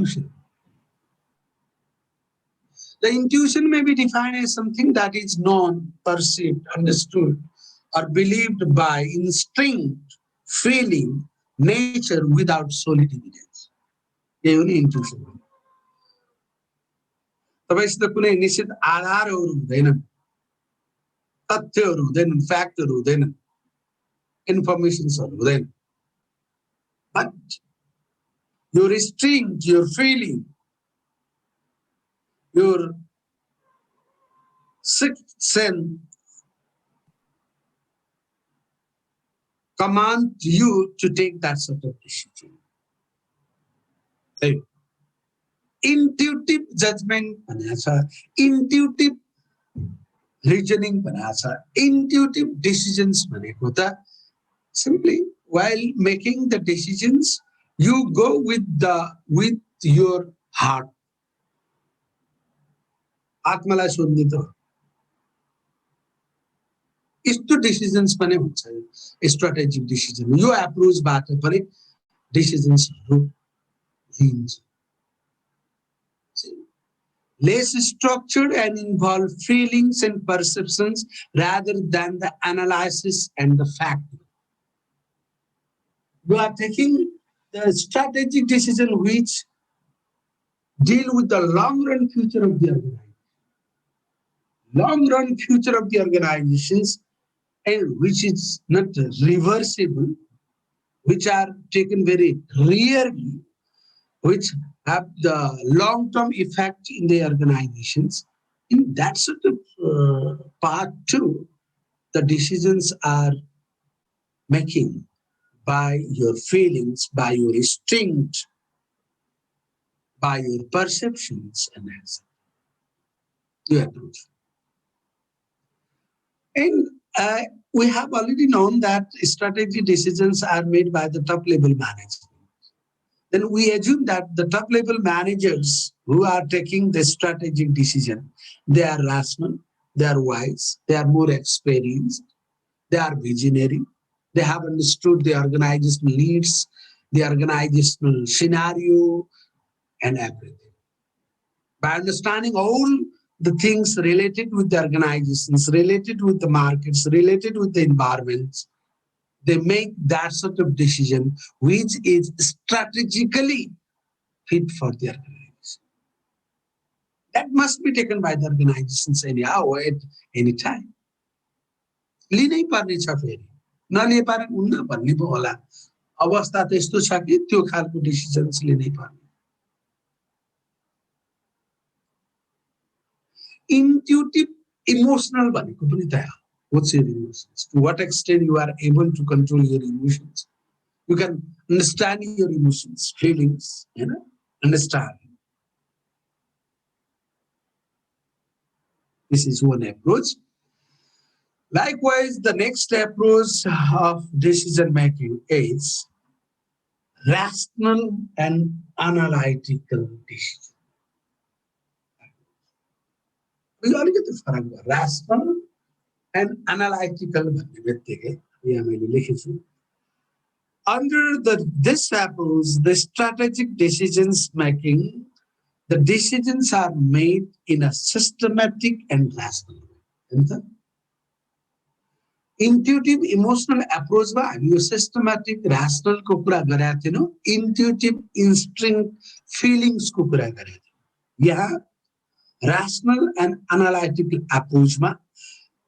intuition. The intuition may be defined as something that is known, perceived, understood, or believed by instinct, feeling, nature without solid evidence. यही हो नि intuition. तपाईसित कुनै निश्चित आधारहरू हुँदैनन्, तथ्यहरू हुँदैनन्, फ्याक्टहरू हुँदैनन्, इन्फर्मेसन्सहरू हुँदैनन्. But your instinct, your feeling, your sixth sense command you to take that sort of decision. Right? Intuitive judgment, intuitive reasoning, intuitive decisions. Simply while making the decisions, you go with your heart. आत्मालाई सोध्ने त यस्तो decisions पनि हुन्छ, strategic decision. यो एप्रोचबाट पनि डिसिजन्सहरू लिन्छ. Less structured and involve feelings and perceptions rather than the analysis and the fact. You are taking the strategic decision which deal with the long-run future of the organization. Long-run future of the organizations, and which is not reversible, which are taken very rarely, which have the long-term effect in the organizations. In that sort of part too, the decisions are making by your feelings, by your instinct, by your perceptions, and that's it. And we have already known that strategy decisions are made by the top level management. Then we assume that the top level managers who are taking the strategic decision, they are rational, they are wise, they are more experienced, they are visionary, they have understood the organizational needs, the organizational scenario, and everything. By understanding all the things related with the organizations, related with the markets, related with the environments, they make that sort of decision which is strategically fit for the organization. That must be taken by the organizations anyhow at any time. लिनै पर्ने छ फेरि नलिए पारे हुन्न भन्ने पो होला. अवस्था त यस्तो छ कि त्यो खालको डिसिजन्स लिनै पर्ने. Intuitive emotional भनेको पनि त what's your emotions? To what extent you are able to control your emotions? You can understand your emotions, feelings, understand. This is one approach. Likewise, the next approach of decision making is rational and analytical decision. We already get the difference. Rational and analytical. Under this approach, the strategic decisions making, the decisions are made in a systematic and rational way. Intuitive emotional approach ba यो systematic rational को कुरा गरेका थिएनौं, intuitive instinct feelings को कुरा गरेका थियौं. यहाँ rational and analytical approach ma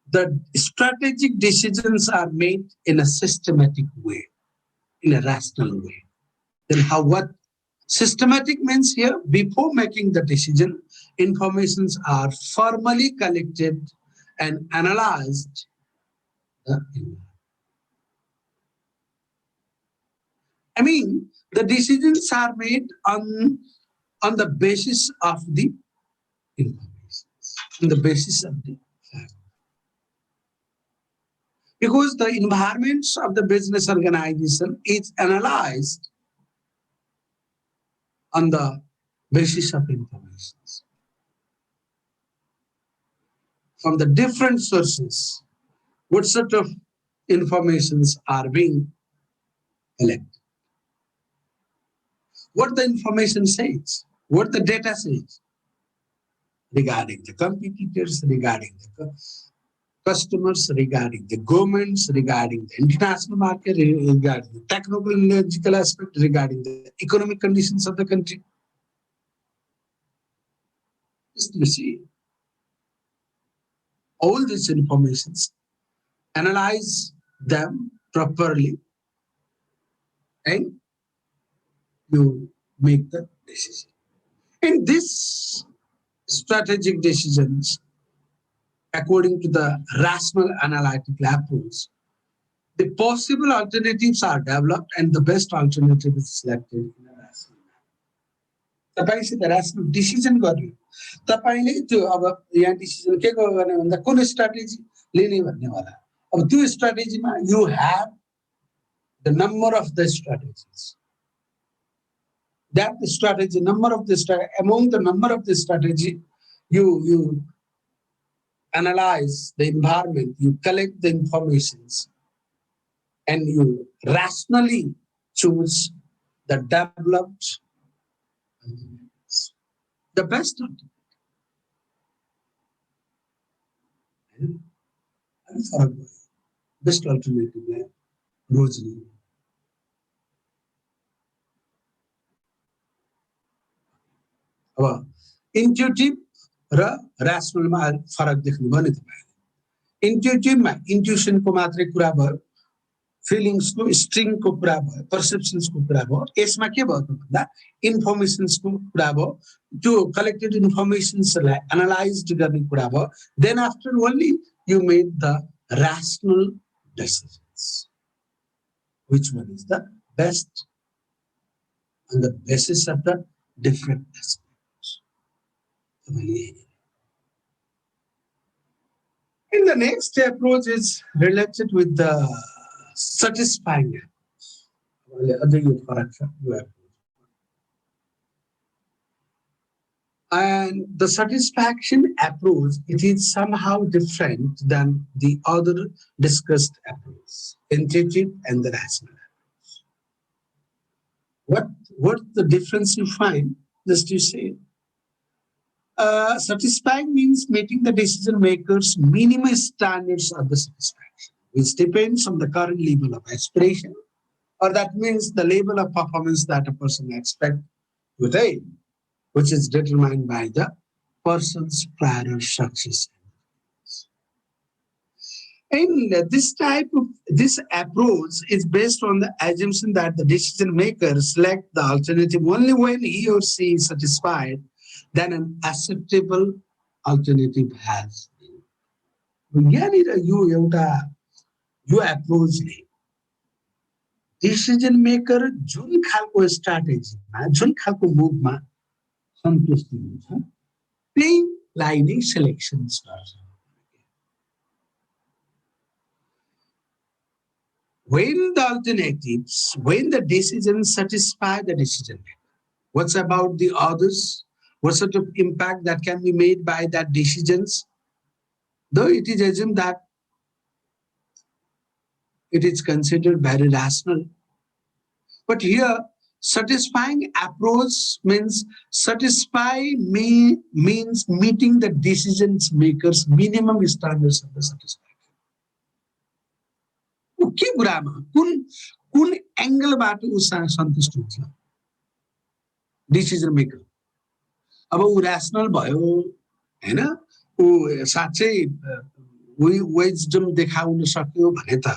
the strategic decisions are made in a systematic way, in a rational way. Then what systematic means here? Before making the decision, informations are formally collected and analyzed. I mean, the decisions are made on the basis of the information, on the basis of the fact. Because the environments of the business organization is analyzed on the basis of information from the different sources. What sort of informations are being collected? what the information says, what the data says regarding the competitors, regarding the customers, regarding the governments, regarding the international market, regarding the technological aspect, regarding the economic conditions of the country. Just you see, all these informations, analyze them properly, and you make the decision. And these strategic decisions, according to the rational analytical approach, the possible alternatives are developed and the best alternative is selected in a rational manner. तपाईसित rational decision गर्नु, तपाईले त्यो अब यहाँ decision के गर्ने भन्दा कुन strategy लिने भन्ने होला. अब त्यो strategy-मा you have the number of the strategies. That strategy, number of the among the number of the strategy, you analyze the environment, you collect the informations, and you rationally choose the developed, the best alternative. Best alternative, Rosary. अब intuitive र rational मा फरक देख्नुभयो नि तपाईले. Intuitive मा intuition को मात्रै कुरा भयो, feelings को string को कुरा भयो, perceptions को कुरा भयो. यसमा के भयो भन्दा informations को कुरा भयो, त्यो collected informations लाई analyzed गर्ने कुरा भयो. Then after only you made the rational decisions. Which one is the best on the basis of the different aspects. And the next approach is related with the satisfying approach. And the satisfaction approach, it is somehow different than the other discussed approach, intuitive and the rational approach. What the difference you find? Just you say. Satisfying means meeting the decision makers' minimum standards of the satisfaction, which depends on the current level of aspiration, or that means the level of performance that a person expects to attain, which is determined by the person's prior success. And this approach is based on the assumption that the decision maker select the alternative only when he or she is satisfied then an acceptable alternative has been. यहाँनिर यो एप्रोचले decision maker जुन खालको स्ट्र्याटेजीमा जुन खालको मुभमा सन्तुष्टि हुन्छ त्यहीलाई नै सिलेक्सन्स गर्छ. When the alternatives, when the decisions satisfy the decision maker, what's about the others? What sort of impact that can be made by that decisions? Though it is assumed that it is considered very rational. But here, satisfying approach means means meeting the decision makers' minimum standards of the satisfaction. के कुरामा कुन एंगलबाट उसँग सन्तुष्ट हुन्छ decision maker. अब ऊ र्यासनल भयो हैन, ऊ साच्चै विजडम देखाउन सक्यो भने त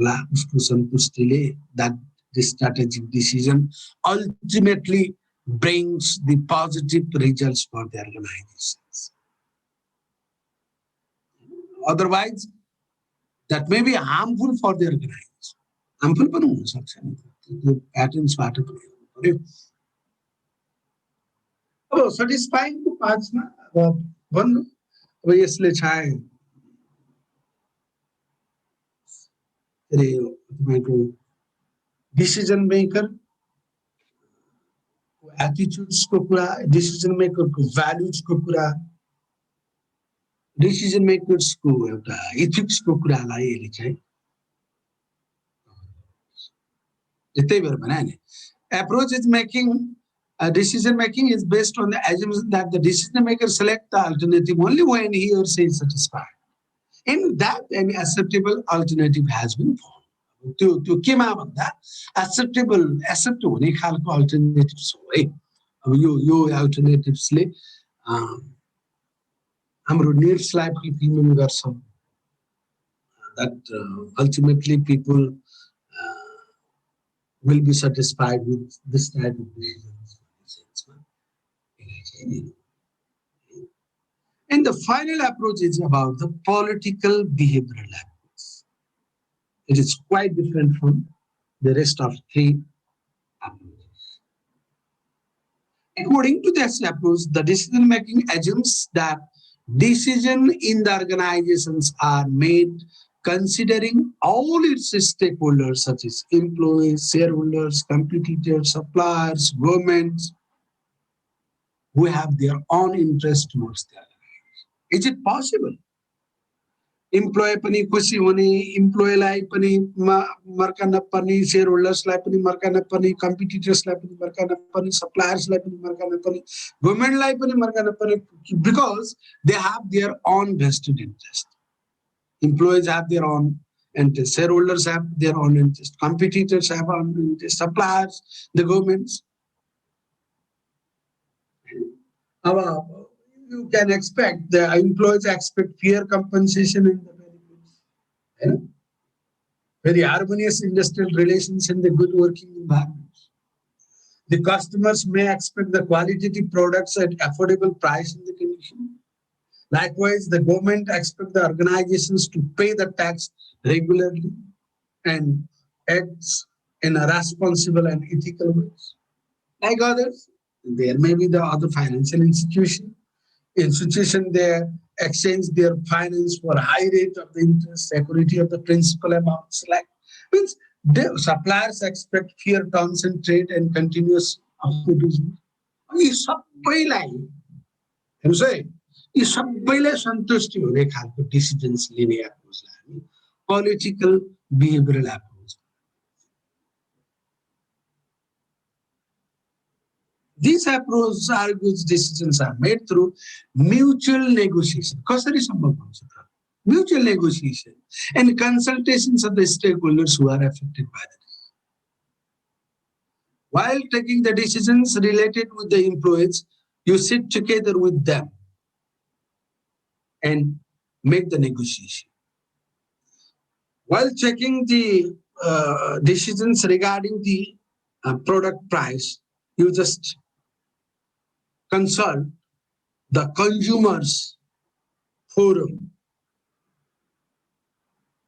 ला उसको सन्तुष्टिले that this strategic decision ultimately brings the positive results for the organizations. Otherwise that may be harmful for the organization. Harmful पनि हुन सक्छ नि त्यो प्याटर्न्सबाट पनि. अब satisfying को पाँचमा अब भन्नु अब यसले चाहे तपाईँको डिसिजन मेकर को एटिट्युड्स को कुरा, डिसिजन मेकर को भ्यालुज को कुरा, डिसिजन मेकर्स को एउटा इथिक्स को कुरालाई यसले चाहिँ त्यही भएर भने नि Approach is making decision making is based on the assumption that the decision maker select the alternative only when he or she is satisfied. In that, an acceptable alternative has been found. त्यो केमा भन्दा accept हुने खालको alternatives हो है। अब यो अल्टरनेटिभ्सले हाम्रो निड्सलाई फुलफिलमेन्ट गर्छ, that ultimately people will be satisfied with this type of decisions. And the final approach is about the political behavioral approach. It is quite different from the rest of three approaches. According to this approach, the decision making assumes that decisions in the organizations are made considering all its stakeholders such as employees, shareholders, competitors, suppliers, governments, who have their own interest towards the organization. Is it possible? Employee पनि खुसी हुने, employeeलाई पनि मर्का नपर्ने, shareholdersलाई पनि मर्का नपर्ने, competitorsलाई पनि मर्का नपर्ने, suppliersलाई पनि मर्का नपर्ने, governmentलाई पनि मर्का नपर्ने, because they have their own vested interest. Employees have their own interest, shareholders have their own interest, competitors have own interest, suppliers, the governments. You can expect the employees expect fair compensation in the benefits, very harmonious industrial relations and the good working environments. The customers may expect the qualitative products at affordable price in the condition. Likewise, the government expects the organizations to pay the tax regularly and acts in a responsible and ethical ways. Like others, there may be the other financial institution they exchange their finance for high rate of the interest, security of the principal amounts. Like means the suppliers expect fair terms and trade and continuous producement. यी सबैलाई सन्तुष्टि हुने खालको decisions लिने एप्रोचलाई हामी political behavioural approach. These approaches argues decisions are made through mutual negotiation. कसरी सम्भव हुन्छ त? Mutual negotiation and consultations of the stakeholders who are affected by the decision. While taking the decisions related with the employees, you sit together with them and make the negotiation. While checking the decisions regarding the product price, you just consult the consumers forum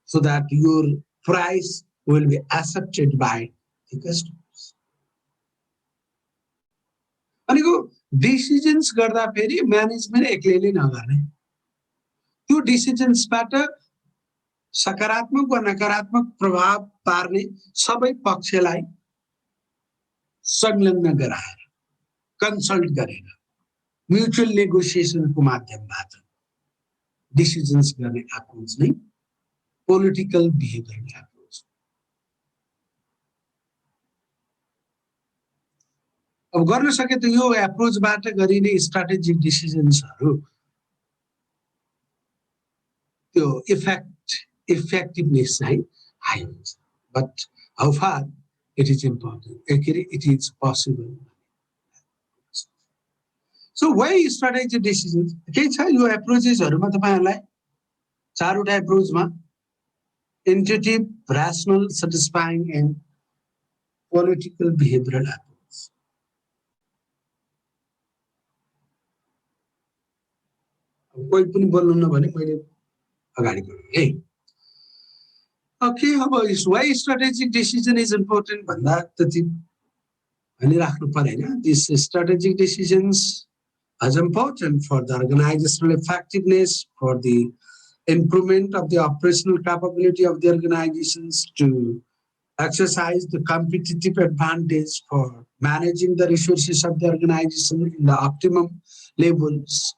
so that your price will be accepted by the customers. अनिको decisions गर्दा फेरि management एक्लैले नगर्ने, त्यो डिसिजन्सबाट सकारात्मक वा नकारात्मक प्रभाव पार्ने सबै पक्षलाई संलग्न गराएर कन्सल्ट गरेर म्युचुअल नेगोसिएसनको माध्यमबाट डिसिजन्स गर्ने एप्रोच नै पोलिटिकल बिहेभियरल एप्रोच. अब गर्न सके त यो एप्रोचबाट गरिने स्ट्राटेजिक डिसिजन्सहरू त्यो effectiveness चाहिँ हाई हुन्छ. But how far it is important, it is possible. So why strategic decisions? के छ यो एप्रोचेसहरुमा तपाईहरुलाई चारवटा एप्रोचमा intuitive, rational, satisfying and political behavioral approach. कोही पनि बोल्नु न भने मैले अगाडि बढ्छु है. Okay, why strategic decision is important भन्दा त्यति भनिराख्नु पर्दैन. These strategic decisions are important for the organizational effectiveness, for the improvement of the operational capability of the organizations, to exercise the competitive advantage, for managing the resources of the organization in the optimum levels,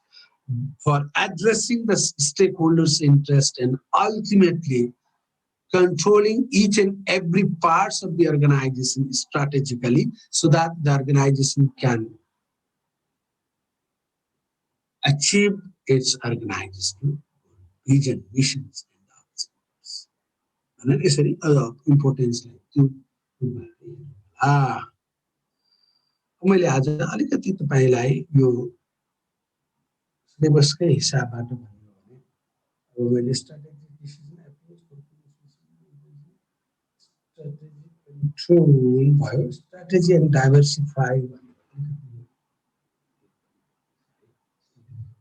for addressing the stakeholders' interest, and ultimately controlling each and every parts of the organization strategically so that the organization can achieve its organizational vision, missions, and objectives. Unnecessary importance like ah, मैले आज अलिकति तपाईलाई यो सिलेबसकै हिसाबबाट भन्नु भने अब मैले strategic decision approach strategic control भयो स्ट्र्याटेजी एन्ड डाइभर्सिफाई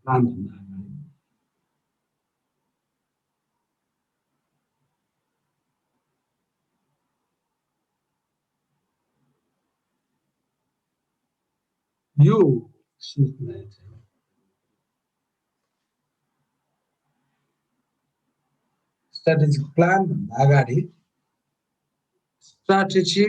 प्लान यो strategic plan भन्दा अगाडि strategy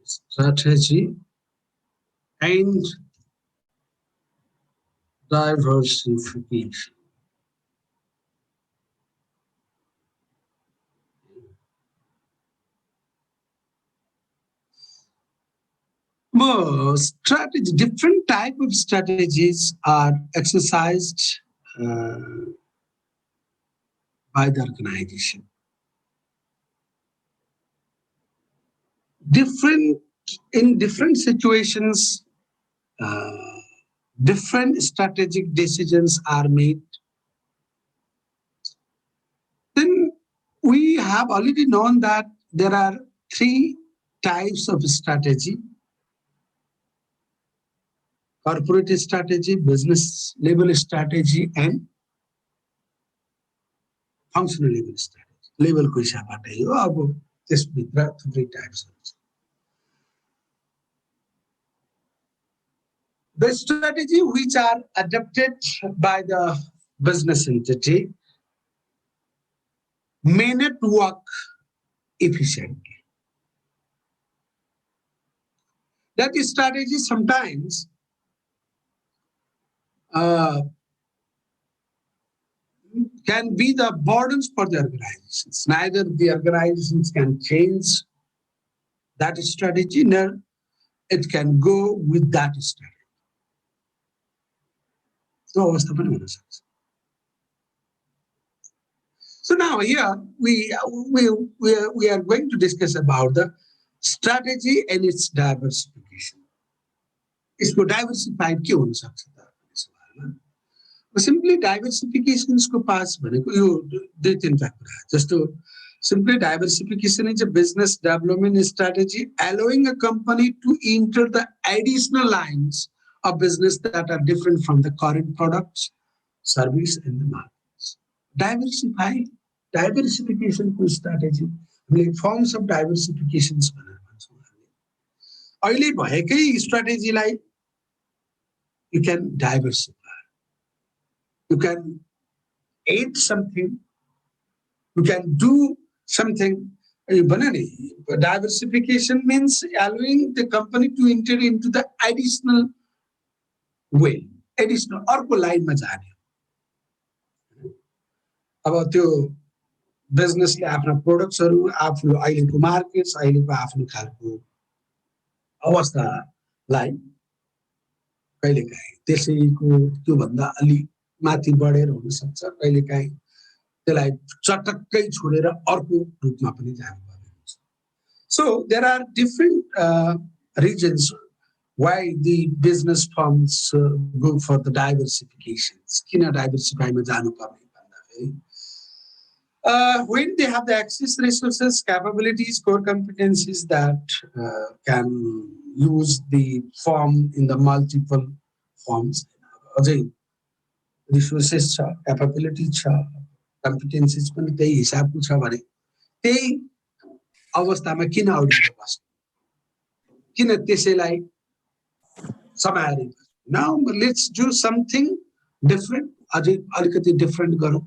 strategy and diversification. Strategy, different type of strategies are exercised by the organization. In different situations, different strategic decisions are made. Then we have already known that there are three types of strategy: corporate strategy, business level strategy, and functional level strategy. Level को हिसाबबाट यो अब त्यसभित्र थुप्रै types हुन्छ. The strategy which are adopted by the business entity may not work efficiently. That strategy sometimes can be the burdens for the organizations. Neither the organizations can change that strategy, nor it can go with that strategy. So now here we are going to discuss about the strategy and its diversification. इसको diversified के हुन सक्छ त भन्ने सवालमा simply diversification को pass भनेको यो दुई तीनटा कुरा जस्तो simply diversification is a business development strategy allowing a company to enter the additional lines of business that are different from the current products, service, and the markets. Diversification strategy, forms of diversifications. अहिले भएकै strategy like you can diversify. You can add something. You can do something. Diversification means allowing the company to enter into the additional way, additional अर्को लाइनमा जाने. अब त्यो बिजनेसले आफ्ना प्रोडक्ट्सहरु आफ्नो अहिलेको मार्केट्स अहिलेको आफ्नो खालको अवस्थालाई कहिलेकाहीँ त्यसैको त्यो भन्दा अलि माथि बढेर हुन सक्छ कहिलेकाहीँ त्यसलाई चटक्कै छोडेर अर्को रूपमा पनि जानुपर्ने हुन्छ. So there are different regions why the business firms go for the diversifications. किन diversifyमा जानुपर्ने भन्दाखेरि when they have the access resources, capabilities, core competencies that can use the firm in the multiple forms. Resources छ, capability छ, competencies पनि त्यही हिसाबको छ भने त्यही अवस्थामा किन अडिएर बस्नु, किन त्यसैलाई समाएर. Now let's do something different. अझै अलिकति डिफरेन्ट गरौँ,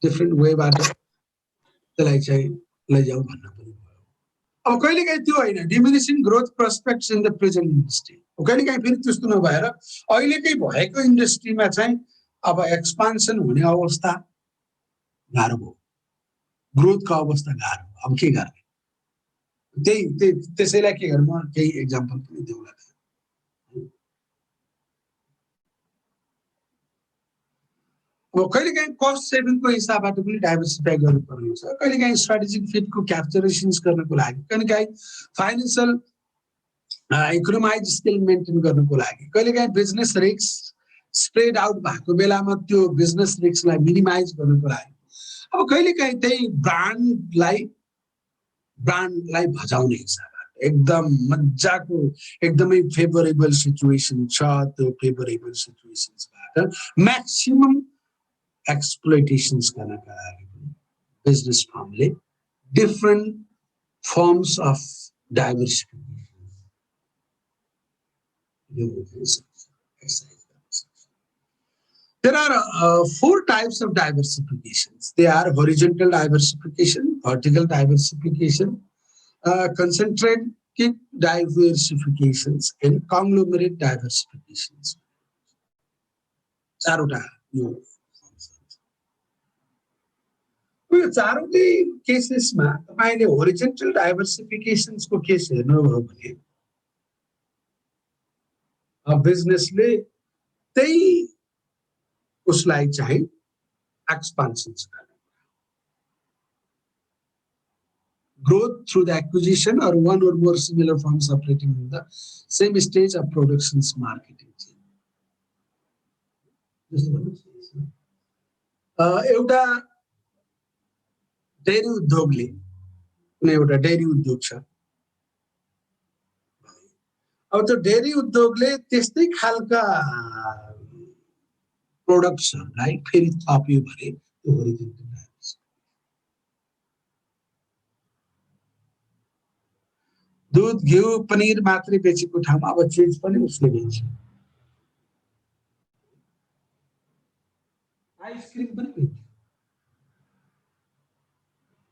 डिफरेन्ट वेबाट त्यसलाई चाहिँ लैजाऊ भन्न पनि भयो। अब कहिलेकाहीँ त्यो होइन, diminishing growth prospects in the present industry, कहिलेकाहीँ फेरि त्यस्तो नभएर अहिलेकै भएको इन्डस्ट्रीमा चाहिँ अब एक्सपान्सन हुने अवस्था गाह्रो भयो, ग्रोथको अवस्था गाह्रो, अब के गर्ने, त्यसैलाई के गर्नु, केही एक्जाम्पल पनि देऊला। अब कहिलेकाहीँ कस्ट सेभिङको हिसाबबाट पनि डाइभर्सिफाई गर्नुपर्ने हुन्छ, कहिलेकाहीँ स्ट्राटेजिक फिटको क्याप्चरेसन्स गर्नको लागि, कहिलेकाहीँ फाइनेन्सियल इकोनोमाइज स्किल मेन्टेन गर्नको लागि, कहिलेकाहीँ बिजनेस रिस्क स्प्रेड आउट भएको बेलामा त्यो बिजनेस रिस्कलाई मिनिमाइज गर्नको लागि, अब कहिलेकाहीँ त्यही ब्रान्डलाई भजाउने हिसाबबाट एकदम मजाको एकदमै फेभरेबल सिचुएसन छ, त्यो फेभरेबल सिचुएसन्सबाट म्याक्सिमम एक्सप्लोइटेसन्स गर्नका लागि बिजनेस फर्मले different forms of diversification. There are 4 types of diversifications. They are horizontal diversification, vertical diversification, concentrated diversifications, and conglomerate diversifications. चारवटा यो चारवटै केसेसमा तपाईले होरिजोन्टल डाइभर्सिफिकेशन्सको केस हेर्नुभयो भने बिजनेसले त्यही उसलाई चाहिँ एक्सपान्सन्स गर्ने, growth through the acquisition or one or more similar firms operating in the same stage of production's marketing chain. एउटा डेरी उद्योगले कुनै एउटा डेरी उद्योग छ, अब त्यो डेरी उद्योगले त्यस्तै खालका प्रोडक्ट्सहरुलाई फेरि थप्यो भने त्यो होरिजोन्टल डाइभर्सिफिकेसन. दूध घिउ पनिर मात्रै बेचेको ठाउँमा अब चिज पनि उसले बेच्छ, आइसक्रिम पनि बेच्छ,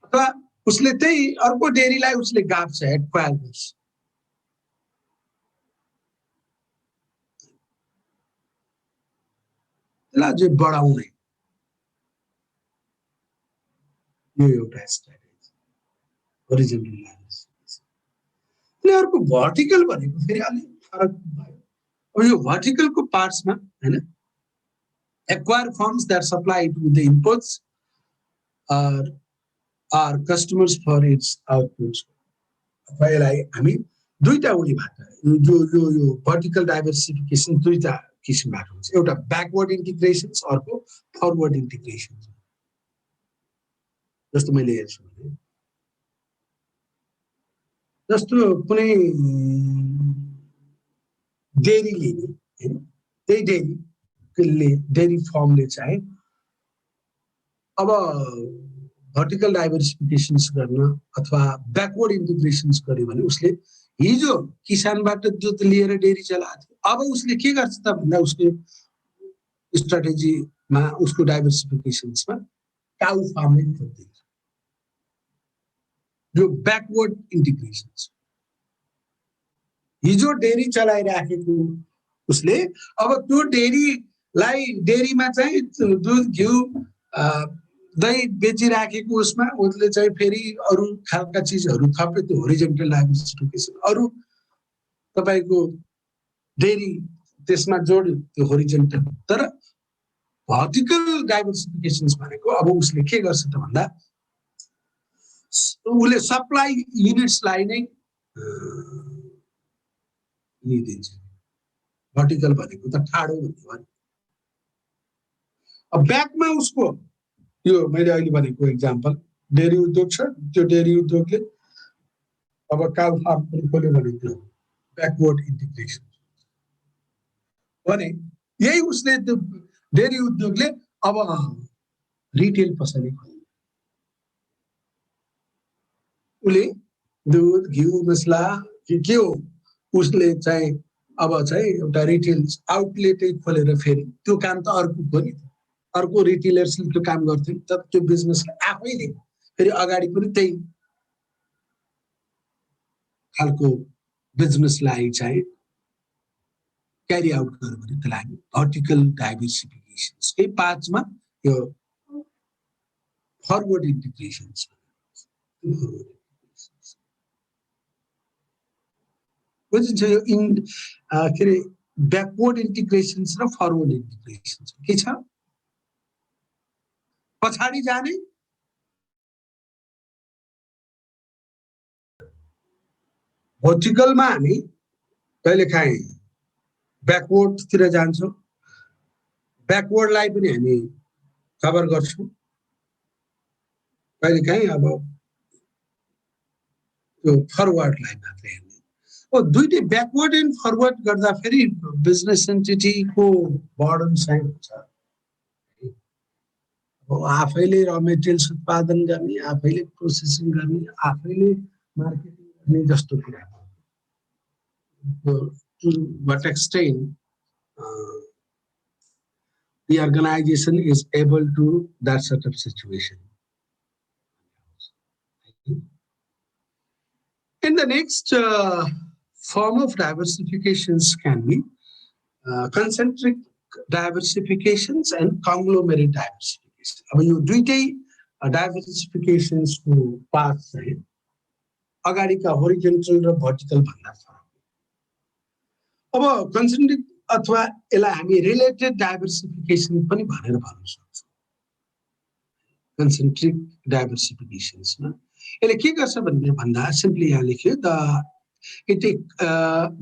अथवा उसले त्यही अर्को डेरीलाई उसले गाप्छ, एक्वायर गर्छ. त्यसलाई अझै बढाउने यो एउटा स्ट्राटेजी होरिजोन्टल डाइभर्सिफिकेसन. अनि अर्को भर्टिकल भनेको फेरि अलिक फरक भयो. अब यो भर्टिकलको पार्ट्समा हैन, acquire firms that supply to the inputs or customers for its outputs. अथवा यसलाई हामी दुईटा उयोबाट यो भर्टिकल डाइभर्सिफिकेसन दुईटा किसिमबाट हुन्छ. एउटा ब्याकवर्ड इन्टिग्रेसन्स, अर्को फरवर्ड इन्टिग्रेसन्स. जस्तो मैले हेर्छु भने जस्तो कुनै डेरीले हैन, त्यही डेरी फर्मले चाहिँ अब भर्टिकल डाइभर्सिफिकेसन्स गर्न अथवा ब्याकवर्ड इन्टिग्रेसन्स गर्यो भने उसले हिजो किसानबाट दुध लिएर डेरी चलाएको थियो, अब उसले के गर्छ त भन्दा उसको स्ट्राटेजीमा उसको डाइभर्सिफिकेसन्समा काउ फार्मले खोज्दैछ. यो ब्याकवर्ड इन्टिग्रेसन्स. हिजो डेरी चलाइराखेको उसले अब त्यो डेरीमा चाहिँ दुध घिउ दही बेचिराखेको उसमा उसले चाहिँ फेरि अरू खालका चिजहरू थप्यो, त्यो होरिजोन्टल डाइभर्सिफिकेसन. अरू तपाईको डेरी त्यसमा जोड्यो, त्यो होरिजोन्टल. तर भर्टिकल डाइभर्सिफिकेसन्स भनेको अब उसले के गर्छ त भन्दा उसले सप्लाई युनिट्सलाई नै लिइदिन्छ. भर्टिकल भनेको त ठाडो भन्ने हो. अब ब्याकमा उसको यो मैले अहिले भनेको एक्जाम्पल डेरी उद्योग छ, त्यो डेरी उद्योगले अब काउ फार्म पनि खोल्यो भने त्यो ब्याकवर्ड इन्टिग्रेसन भने यही उसले त्यो डेरी उद्योगले अब रिटेल पसले खोल्यो. उसले दुध घिउ मसला के हो उसले चाहिँ अब चाहिँ एउटा रिटेल आउटलेटै खोलेर फेरि त्यो काम त अर्को हो नि, अर्को रिटेलर्सले त्यो काम गर्थे, तर त्यो बिजनेसले आफैले फेरि अगाडि पनि त्यही खालको बिजनेसलाई चाहिँ क्यारी आउट गर्यो भने त्यसलाई हामी भर्टिकल डाइभर्सिफिकेसन्सकै पाँचमा यो फरवर्ड इन्टिग्रेसन्स बुझिन्छ यो के अरे ब्याकवर्ड इन्टिग्रेसन्स र फरवर्ड इन्टिग्रेसन्स के छ पछाडि जाने भर्टिकलमा हामी कहिलेकाहीँ ब्याकवर्डतिर जान्छौँ ब्याकवर्डलाई पनि हामी कभर गर्छौँ कहिलेकाहीँ अब त्यो फरवर्डलाई मात्रै हेर्ने दुईटै ब्याकवर्ड एन्ड फरवर्ड गर्दाखेरि बिजनेस एन्टिटीको बर्डन चाहिँ हुन्छ आफैले र मेटेरियल्स उत्पादन गर्ने आफैले प्रोसेसिङ गर्ने आफैले मार्केटिङ गर्ने जस्तो कुरा to what extent the organization is able to that sort of situation. And the next form of diversifications can be concentric diversifications and conglomerate diversification. अब यो दुईटै diversifications को पाथ चाहिँ अगाडिका होरिजेन्टल र भर्टिकल भन्दा फरक अब कन्सेन्ट्रिक अथवा यसलाई हामी रिलेटेड डाइभर्सिफिकेसन पनि भनेर भन्न सक्छौँ कन्सेन्ट्रिक डाइभर्सिफिकेसन्समा यसले के गर्छ भन्दा सिम्पली यहाँ लेख्यो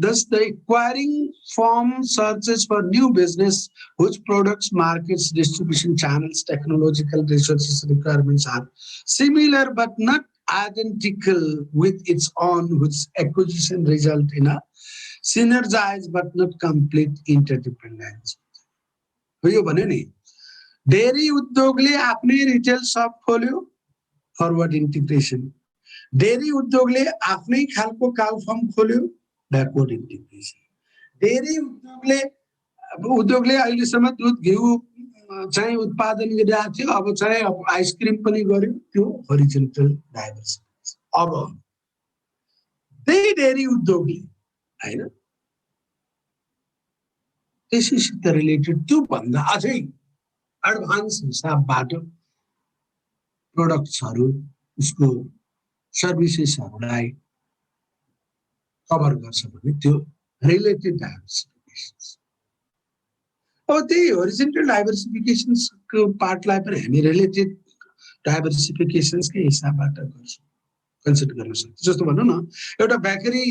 thus the acquiring firm searches for new business whose products, markets, distribution channels, technological resources requirements are similar but not identical with its own, which acquisition result in a synergized but not complete interdependence. यो भन्यो नि dairy उद्योगले आफ्नै retail shop खोल्यो forward integration dairy उद्योगले आफ्नै खालको cow form खोल्यो backward integration dairy उद्योगले अहिलेसम्म दुध घिउ चाहिँ उत्पादन गरिरहेको थियो अब चाहिँ आइसक्रिम पनि गर्यो त्यो होरिजेन्टल डाइभर्सिफिकेसन अब त्यही डेरी उद्योगले हैन त्यसैसित रिलेटेड त्यो भन्दा अझै एडभान्स हिसाबबाट प्रोडक्ट्सहरू उसको सर्भिसेसहरूलाई कभर गर्छ भने त्यो रिलेटेड डाइभर्सिफिकेसन्स अब त्यही होरिजेन्टल डाइभर्सिफिकेसन्सको पार्टलाई पनि हामी रिलेटेड डाइभर्सिफिकेसन्सकै हिसाबबाट गर्छौँ कन्सिडर गर्न सक्छौँ जस्तो भनौँ न एउटा बेकरी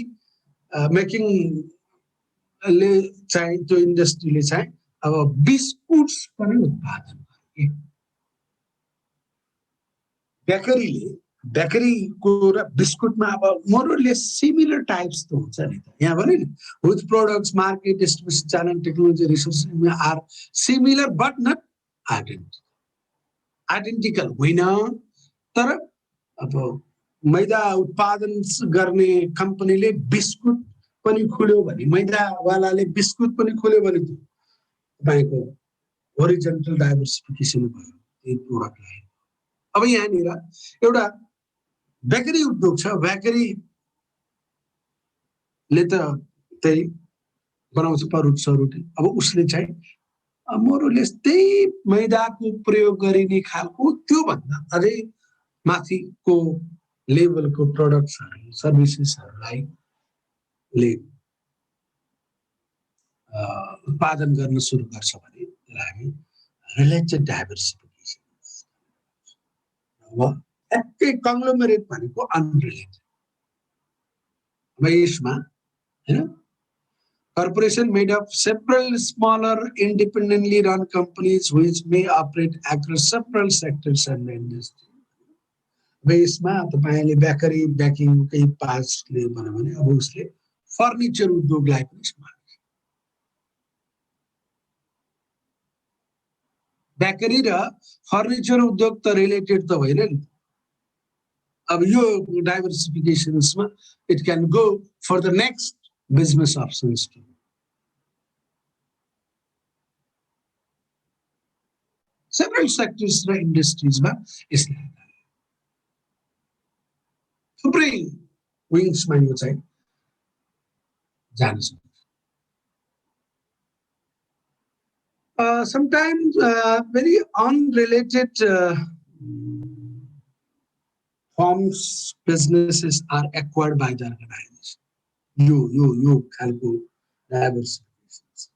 मेकिङले चाहिँ त्यो इन्डस्ट्रीले चाहिँ अब बिस्कुट्स पनि उत्पादन गरे बेकरीको र बिस्कुटमा अब मोरलेस सिमिलर टाइप्स त हुन्छ नि त यहाँ भने नि whose products market distribution channel technology resources are similar but not identical होइन तर अब मैदा उत्पादन गर्ने कम्पनीले बिस्कुट पनि खोल्यो भने मैदावालाले बिस्कुट पनि खोल्यो भने तपाईँको होरिजेन्टल डाइभर्सिफिकेसन भयो त्यही प्रोडक्टलाई अब यहाँनिर एउटा बेकरी उद्योग छ बेकरीले त त्यही बनाउँछ परोटी अब उसले चाहिँ मोरलेस त्यही मैदाको प्रयोग गरिने खालको त्योभन्दा अझै माथिको लेभलको प्रोडक्ट्सहरू सर्भिसेसहरूलाई उत्पादन गर्न सुरु गर्छ भने त्यसलाई हामी रिलेटेड डाइभर्सिफिकेसन एकै कङ्ग्लोमेरेट भनेको अनरिलेटेड अब यसमा हैन corporation made of several smaller independently run companies which may operate across several sectors and industries. यसमा तपाईले बेकरी बेकिङकै पार्ट्सले भन्यो भने अब उसले फर्निचर उद्योगलाई पनि समाल्छ बेकरी र फर्निचर उद्योग त रिलेटेड त होइन नि अब यो डाइभर्सिफिकेसन्समा it can go for the next business options too. Several sectors र इन्डस्ट्रीजमा यसले थुप्रै विङ्समा यो चाहिँ जान सक्छ। Sometimes very unrelated firms, businesses are acquired by the organization. You खालको diversifications.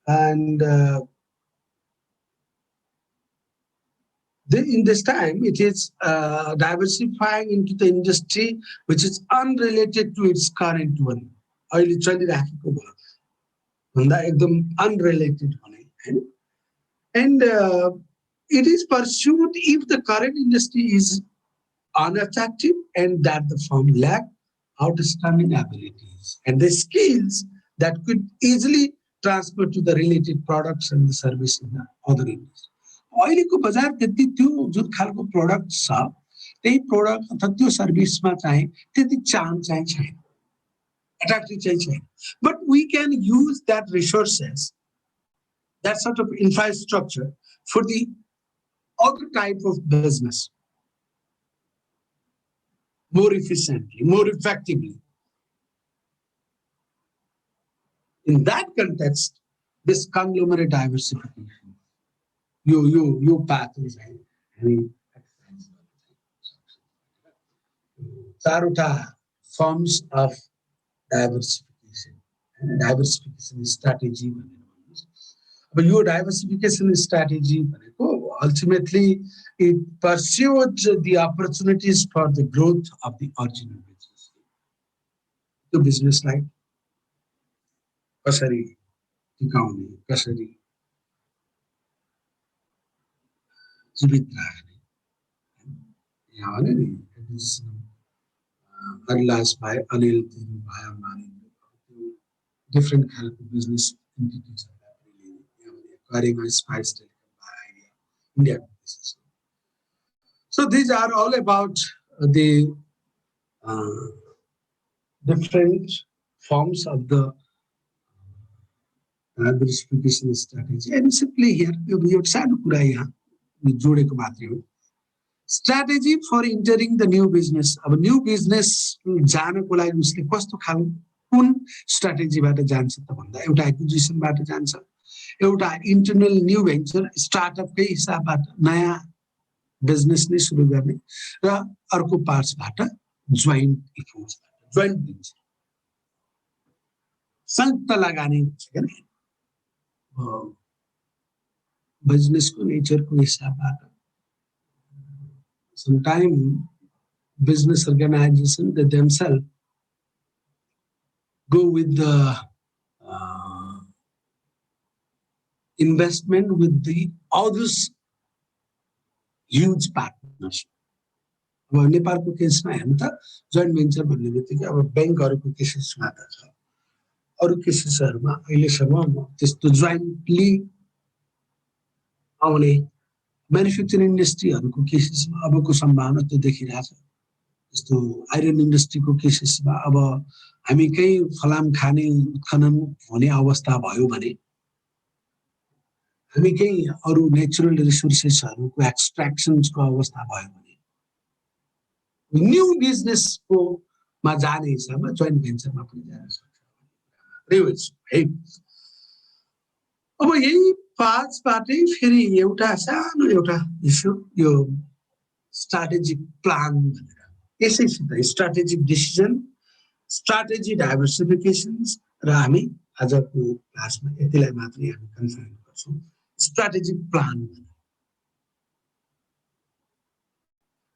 And in this time, it is diversifying into the industry which is unrelated to its current one. अहिले चलिराखेको भन्दा एकदम unrelated भने हैन. And it is pursued if the current industry is unattractive and that the firm lack outstanding abilities and the skills that could easily transfer to the related products and the service in the other industries. अहिलेको बजार त्यति त्यो जुन खालको product छ त्यही product अथवा त्यो सर्भिसमा चाहिँ त्यति चाम चाहिँ छैन, attractive चाहिँ छैन. But we can use that resources, that sort of infrastructure for the other type of business more efficiently, more effectively. In that context, this conglomerate diversification, you pathways, I mean, चारवटा forms of diversification. Diversification strategy भनेर भन्नुस्. अब यो diversification strategy भनेको ultimately it pursued the opportunities for the growth of the original business. The business like कसरी टिकाउने, कसरी जीवित राख्ने. यहाँ भने नि Adlas by Anil by Amani, different kind of business entities acquiring a spice by idea, India business. So these are all about the different forms of the diversification strategy. And simply here, we have said strategy for entering the new business. अब new business जानको लागि उसले कस्तो खालको कुन स्ट्र्याटेजीबाट जान्छ त भन्दा एउटा एक्विजिसनबाट जान्छ, एउटा इन्टरनल न्यू भेन्चर स्टार्टअपकै हिसाबबाट नयाँ बिजनेस नै सुरु गर्ने र अर्को पार्ट्सबाट जोइन्ट इफोर्ट्स, जोइन्ट भेन्चर संयुक्त लगानी हुन्छ के नि बिजनेसको नेचरको हिसाबबाट. Sometimes business organizations they themselves go with the investment with the others huge partnership. अब नेपालको केसमा हेर्नु त जोइन्ट भेन्चर भन्ने बित्तिकै अब बैंकहरुको केसेसमा त छ, अरु केसेसहरुमा अहिलेसम्म त्यस्तो जोइन्टली आउने मैन्युफैक्चरिङ इन्डस्ट्रीहरुको केसेसमा अबको सम्भावना त्यो देखिरहेछ. जस्तो आइरन इन्डस्ट्रीको केसेसमा अब हामी कहीं फलाम खाने उत्खनन हुने अवस्था भयो भने हामी कहीं अरु नेचुरल रिसोर्सेसहरुको एक्सट्र्याक्सनको अवस्था भयो भने न्यू बिजनेसको मा जाने हिसाबमा जोइन्ट भेन्चरमा पनि जान सक्छ. अब यही पाँचबाटै फेरि एउटा सानो एउटा इस्यु यो स्ट्र्याटेजिक प्लान भनेर यसैसित स्ट्र्याटेजिक डिसिजन, स्ट्र्याटेजी डाइभर्सिफिकेशन्स र हामी आजको क्लासमा यतिलाई मात्रै हामी कन्फाइन गर्छौं. Strategic plan,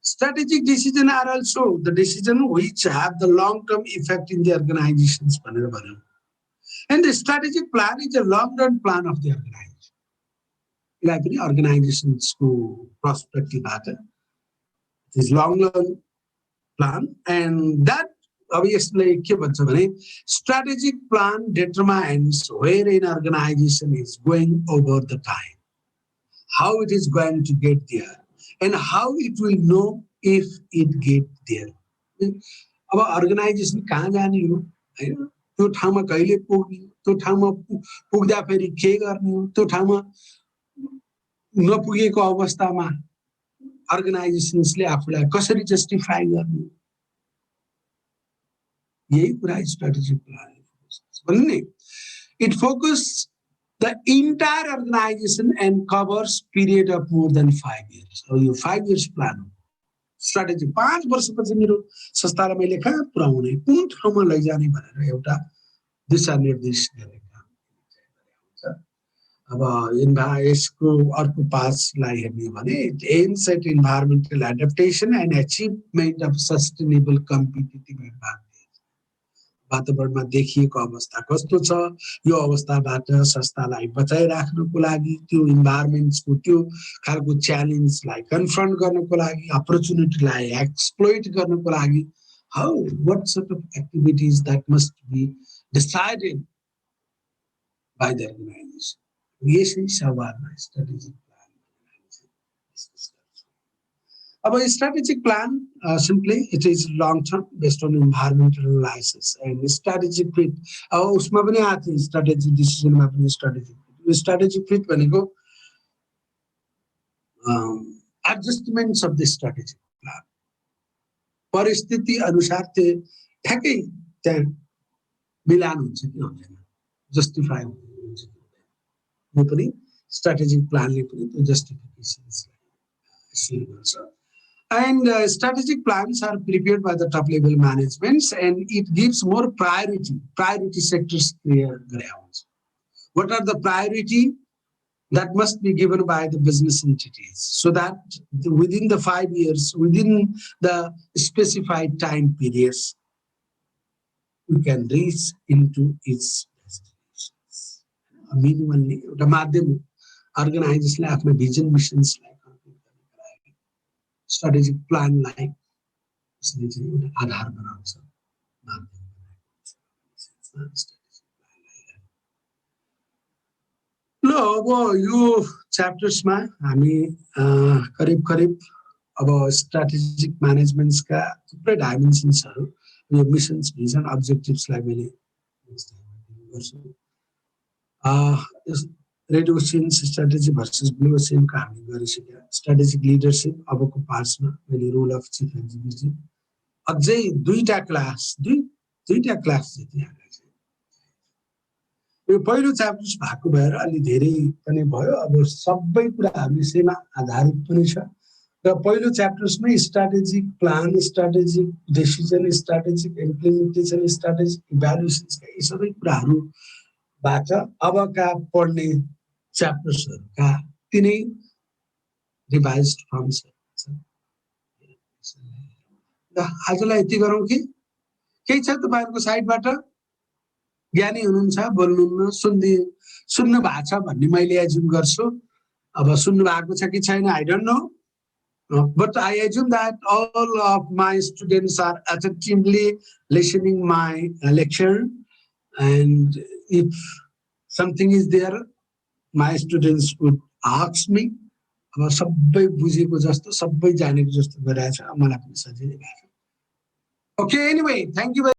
strategic decisions are also the decisions which have the long-term effect in the organizations. And the strategic plan is a long-term plan of the organization. Like the organizations who prospective matter, it is long-term plan, and that obviously strategic plan determines where an organization is going over the time, how it is going to get there, and how it will know if it get there. अब organisation कहाँ जाने हो हैन, त्यो ठाउँमा कहिले पुग्ने, त्यो ठाउँमा पुग्दा फेरि के गर्ने हो, त्यो ठाउँमा नपुगेको अवस्थामा अर्गनाइजेसन्सले आफूलाई कसरी जस्टिफाई गर्ने, यही कुरा strategic plan it focuses the entire organization and covers period of more than 5 years. So your 5 years plan strategy 5 वर्षपछि मेरो संस्थालाई मैले कहाँ पुर्याउने कुन ठाउँमा लैजाने भनेर एउटा दिशानिर्देश गरेका हुन्छ। अब यसको अर्को पासलाई हेर्ने भने it aims at environmental adaptation and achievement of sustainable competitive advantage. वातावरणमा देखिएको अवस्था कस्तो छ, यो अवस्थाबाट संस्थालाई बचाइराख्नको लागि त्यो इन्भाइरोमेन्ट्सको त्यो खालको च्यालेन्जलाई कन्फ्रन्ट गर्नको लागि अपर्च्युनिटीलाई एक्सप्लोइट गर्नको लागि how what sort of activities that must be decided by the organisation. यसै सवालमा स्ट्रेटेजिक प्लान डिस्कस गर्छ। अब strategic plan simply it is long term based on environmental analysis and strategic fit। अब उसमा पनि आथे strategic decision मा पनि strategic fit भनेको adjustments of the strategic plan परिस्थिति अनुसार त्यो ठ्याक्कै त्यहाँ मिलान हुन्छ कि हुँदैन, जस्टिफाई हुन्छ कि हुँदैन, यो पनि strategic plan ले पनि त्यो justifications लाई गर्छ। And strategic plans are prepared by the top level managements and it gives more priority sectors clear grounds. What are the priority that must be given by the business entities so that within the 5 years, within the specified time periods, we can reach into its destinations. Minimally, the madhyam organization after vision missions like strategic plan like आधार बनाउँछ माध्यम ल। अब यो च्याप्टर्समा हामी करिब करिब अब strategic म्यानेजमेन्ट्सका थुप्रै डाइमेन्सन्सहरू यो मिसन्स भिजन अब्जेक्टिभ्सलाई मैले गर्छु। Red ocean strategy versus blue ओसियनको हामी गरिसक्यो। स्ट्राटेजिक लिडरसिप अबको पार्ट्समा मैले रोल अफ चिफ एक्जिक्युटिभ अझै दुईटा क्लास जति हामीलाई चाहिँ यो पहिलो च्याप्टर्स भएको भएर अलि धेरै पनि भयो। अब सबै कुराहरू विषयमा आधारित पनि छ र पहिलो च्याप्टर्समै strategic plan, strategic decision, strategic implementation, strategic evaluations यी सबै कुराहरूबाट अबका पढ्ने च्याप्टर्सहरूका तिनै रिभाइज्ड फर्म्स र आजलाई यति गरौँ कि केही छ तपाईहरुको साइडबाट? ज्ञानी हुनुहुन्छ, बोल्नुहुन्न, सुन्नु भएको छ भन्ने मैले एज्युम गर्छु। अब सुन्नु भएको छ कि छैन I don't know, but I assume that all of my students are attentively listening my lecture, and if something is there my students would ask me। अब सबै बुझेको जस्तो सबै जानेको जस्तो गरिरहेछ, मलाई पनि सजिलै भएको। Okay, anyway, thank you very